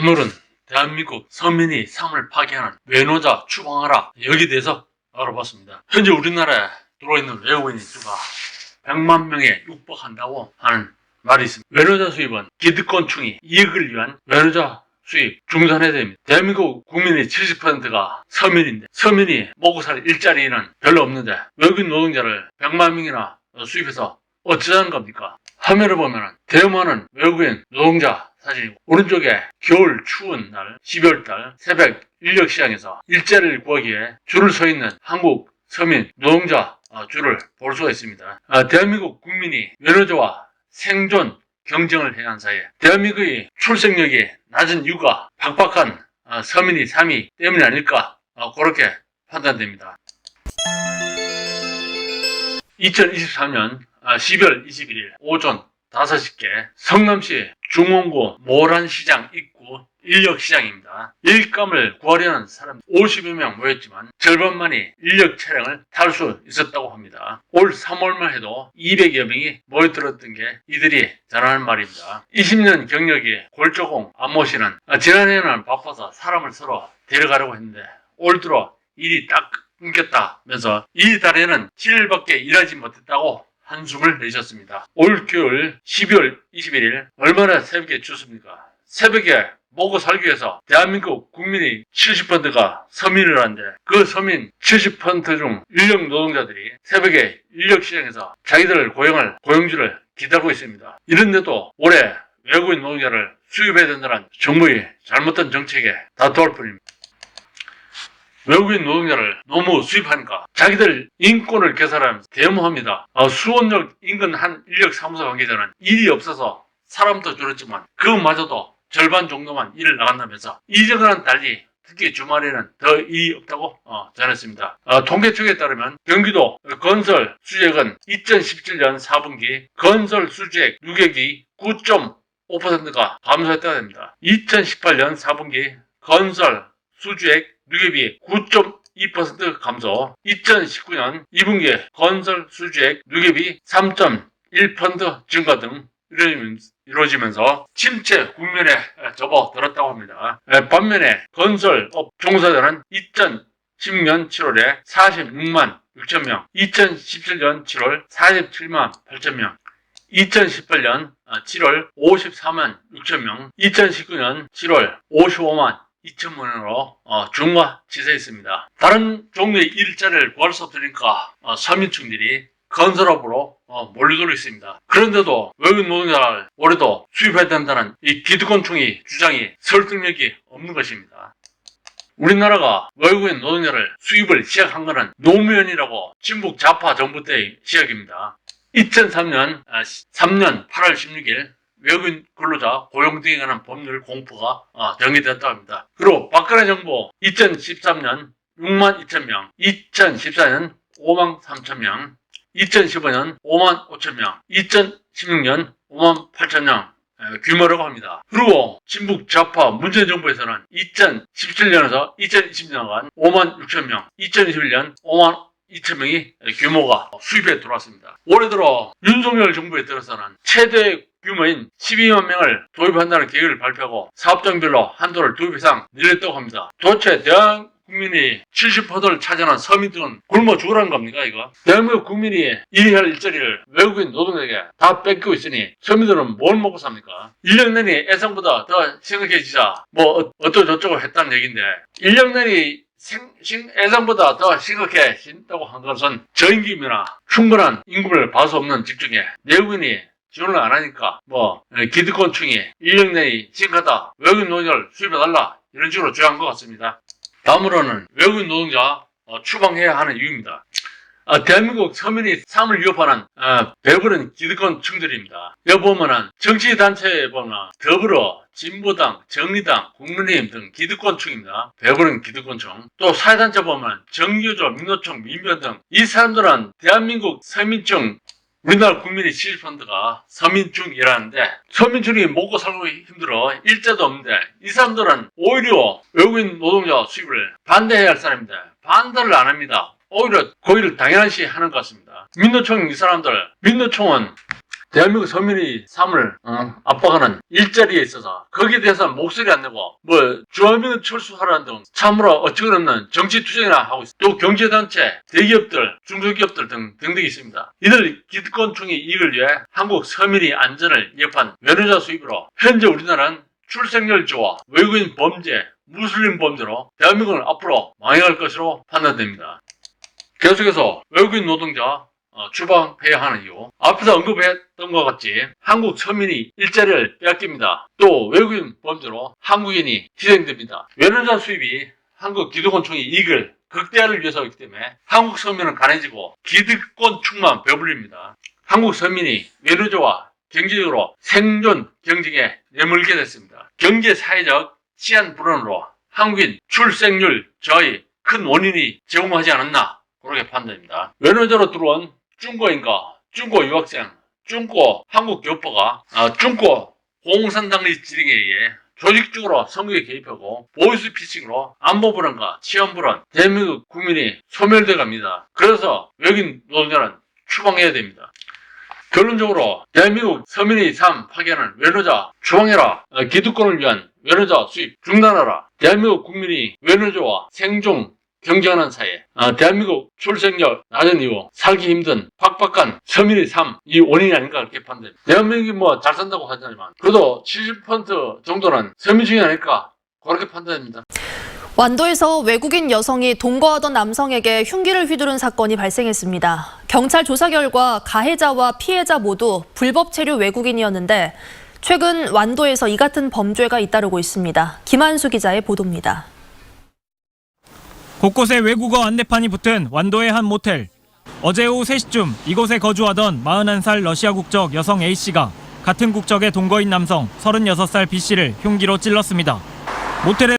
오늘은 대한민국 서민이 삶을 파괴하는 외노자 추방하라, 여기에 대해서 알아봤습니다. 현재 우리나라에 들어있는 외국인인 수가 100만 명에 육박한다고 하는 말이 있습니다. 외노자 수입은 기득권층이 이익을 위한 외노자 수입 중산해야 됩니다. 대한민국 국민의 70%가 서민인데, 서민이 먹고 살 일자리는 별로 없는데 외국인 노동자를 100만 명이나 수입해서 어쩌자는 겁니까? 화면을 보면 대여많은 외국인 노동자 사진이고, 오른쪽에 겨울 추운 날 12월달 새벽 인력시장에서 일자리를 구하기 위해 줄을 서 있는 한국 서민 노동자 줄을 볼 수가 있습니다. 대한민국 국민이 외노자와 생존 경쟁을 해야 하는 사이에 대한민국의 출생력이 낮은 이유가 팍팍한 서민의 삶이 때문이 아닐까, 그렇게 판단됩니다. 2023년 12월 21일 오전 5시께 성남시 중원구 모란시장 입구 인력시장입니다. 일감을 구하려는 사람 50여 명 모였지만 절반만이 인력 차량을 탈 수 있었다고 합니다. 올 3월만 해도 200여 명이 모여들었던 게 이들이 전하는 말입니다. 20년 경력이 골조공 안모 씨는 지난해에는 바빠서 사람을 서로 데려가려고 했는데 올 들어 일이 딱 끊겼다면서 이 달에는 7일밖에 일하지 못했다고 한숨을 내셨습니다. 올 겨울 12월 21일 얼마나 새벽에 춥습니까? 새벽에 먹고 살기 위해서 대한민국 국민의 70%가 서민이라는데, 그 서민 70% 중 인력 노동자들이 새벽에 인력시장에서 자기들을 고용할 고용주를 기다리고 있습니다. 이런데도 올해 외국인 노동자를 수입해야 된다는 정부의 잘못된 정책에 다투할 뿐입니다. 외국인 노동자를 너무 수입하니까 자기들 인권을 개설하면서 데모합니다. 수원역 인근 한 인력사무소 관계자는 일이 없어서 사람도 줄었지만 그마저도 절반 정도만 일을 나간다면서 이전과는 달리 특히 주말에는 더 일이 없다고 전했습니다. 통계청에 따르면 경기도 건설 수주액은 2017년 4분기 건설 수주액 누계기 9.5%가 감소했다고 합니다. 2018년 4분기 건설 수주액 누계비 9.2% 감소, 2019년 2분기 건설 수주액 누계비 3.1% 증가 등 이루어지면서 침체 국면에 접어들었다고 합니다. 반면에 건설업 종사자는 2016년 7월에 46만 6천 명, 2017년 7월 47만 8천 명, 2018년 7월 54만 6천 명, 2019년 7월 55만 2천 원으로 중과치사했습니다. 다른 종류의 일자리를 구할 수 없으니까 서민층들이 건설업으로 몰려들고 있습니다. 그런데도 외국인 노동자를 올해도 수입해야 된다는 이 기득권층의 주장이 설득력이 없는 것입니다. 우리나라가 외국인 노동자를 수입을 시작한 것은 노무현이라고 친북 좌파 정부 때의 시작입니다. 2003년 8월 16일 외국인 근로자 고용 등에 관한 법률 공포가 정의되었다고 합니다. 그리고 박근혜 정부 2013년 6만 2천 명, 2014년 5만 3천 명, 2015년 5만 5천 명, 2016년 5만 8천 명 규모라고 합니다. 그리고 친북 좌파 문재인 정부에서는 2017년에서 2020년간 5만 6천 명, 2021년 5만 2천 명이 규모가 수입에 들어왔습니다. 올해 들어 윤석열 정부에 들어서는 최대 규모인 12만 명을 도입한다는 계획을 발표하고 사업장별로 한도를 2배 이상 늘렸다고 합니다. 도대체 대한 국민이 70%를 차지하는 서민들은 굶어 죽으라는 겁니까, 이거? 대한민국 국민이 일할 일자리를 외국인 노동자에게 다 뺏기고 있으니 서민들은 뭘 먹고 삽니까? 인력난이 예상보다 더 심각해지자 어쩌고저쩌고 했다는 얘기인데, 인력난이 예상보다 더 심각해진다고 한 것은 저임금이나 충분한 임금을 받을 수 없는 직종에 내국인이 지원을 안 하니까 기득권층이 인력난이 심각하다, 외국인 노동자를 수입해달라, 이런 식으로 주장한 것 같습니다. 다음으로는 외국인 노동자 추방해야 하는 이유입니다. 대한민국 서민의 삶을 위협하는 배부른 기득권층들입니다. 여기 보면은 정치단체에 보면 더불어, 진보당, 정의당, 국민의힘 등 기득권층입니다. 배부른 기득권층. 또 사회단체 보면 정교조, 민노총, 민변 등 이 사람들은 대한민국 서민층, 우리나라 국민의 70%가 서민층이라는데, 서민층이 먹고 살고 힘들어 일자도 없는데 이 사람들은 오히려 외국인 노동자 수입을 반대해야 할 사람인데 반대를 안 합니다. 오히려 고의를 당연시 하는 것 같습니다. 민노총 이 사람들, 민노총은 대한민국 서민의 삶을 압박하는 일자리에 있어서 거기에 대해서는 목소리 안 내고 뭐 주한미군 철수하라는 등 참으로 어처구니없는 정치 투쟁이나 하고 있습니다. 또 경제단체, 대기업들, 중소기업들 등등이 있습니다. 이들 기득권층의 이익을 위해 한국 서민의 안전을 위협한 면허자 수입으로 현재 우리나라는 출생률 저하, 외국인 범죄, 무슬림 범죄로 대한민국은 앞으로 망해갈 것으로 판단됩니다. 계속해서 외국인 노동자 추방해야 하는 이유. 앞에서 언급했던 것 같이 한국 서민이 일자리를 빼앗깁니다. 또 외국인 범죄로 한국인이 희생됩니다. 외노자 수입이 한국 기득권층의 이익을 극대화를 위해서이기 때문에 한국 서민은 가난해지고 기득권층만 배불립니다. 한국 서민이 외노자와 경제적으로 생존 경쟁에 내몰게 됐습니다. 경제 사회적 치안 불안으로 한국인 출생률 저하의 큰 원인이 제공하지 않았나 그렇게 판단입니다. 외노자로 들어온 중고인가, 중고 유학생, 중고 한국 교포가 중고 공산당의 지령에 의해 조직적으로 선거에 개입하고 보이스피싱으로 안보불안과 치안불안, 대한민국 국민이 소멸돼 갑니다. 그래서 외국인 노동자는 추방해야 됩니다. 결론적으로 대한민국 서민의 삶 파괴하는 외노자 추방해라. 기득권을 위한 외노자 수입 중단하라. 대한민국 국민이 외노자와 생존 경쟁하는 사회, 대한민국 출생률 낮은 이유, 살기 힘든 팍팍한 서민의 삶, 이 원인이 아닌가 그렇게 판단합니다. 대한민국이 뭐 잘 산다고 하지만 그래도 70% 정도는 서민 중이 아닐까 그렇게 판단합니다. 완도에서 외국인 여성이 동거하던 남성에게 흉기를 휘두른 사건이 발생했습니다. 경찰 조사 결과 가해자와 피해자 모두 불법 체류 외국인이었는데 최근 완도에서 이 같은 범죄가 잇따르고 있습니다. 김한수 기자의 보도입니다. 곳곳에 외국어 안내판이 붙은 완도의 한 모텔. 어제 오후 3시쯤 이곳에 거주하던 41살 러시아 국적 여성 A씨가 같은 국적의 동거인 남성 36살 B씨를 흉기로 찔렀습니다. 모텔에